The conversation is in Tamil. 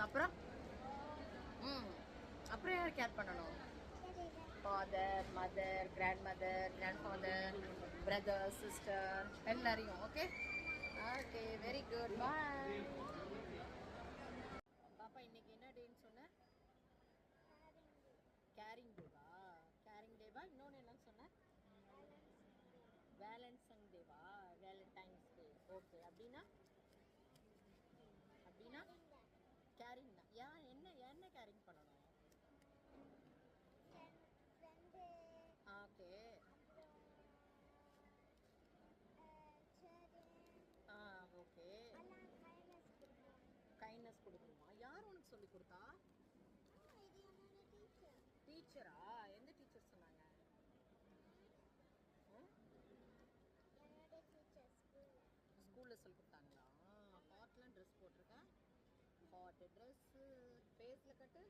அப்புறம் அப்புறம் யார் கேர் பண்ணணும்? Father, mother, grandmother, grandfather, brother, sister எல்லாரையும். Okay okay, very good, bye. பாப்பா இன்னைக்கு என்ன டேன்னு சொன்ன? கேரிங் டேவா? கேரிங் டேவா? இன்னொன்று என்னன்னு சொன்ன? வேலன்டைன் டேவா? வேலண்டைன்ஸ் டே. ஓகே, அப்படின்னா அப்படின்னா கேரிங் தான். ஏன் என்ன என்ன கேரிங் பண்ணணும்? ஓகே. ஓகே. கைண்ட்னஸ் கொடுக்கணுமா? யார் உனக்கு சொல்லி கொடுத்தா? டீச்சரா? எந்த டீச்சர் சொன்னாங்க? ஸ்கூலில் சொல்லி கொடுத்தாங்களா? ஹாட்லாம் ட்ரெஸ் போட்டிருக்கேன். ஹாட் ட்ரெஸ்ஸு ஃபேஸில் கட்டு.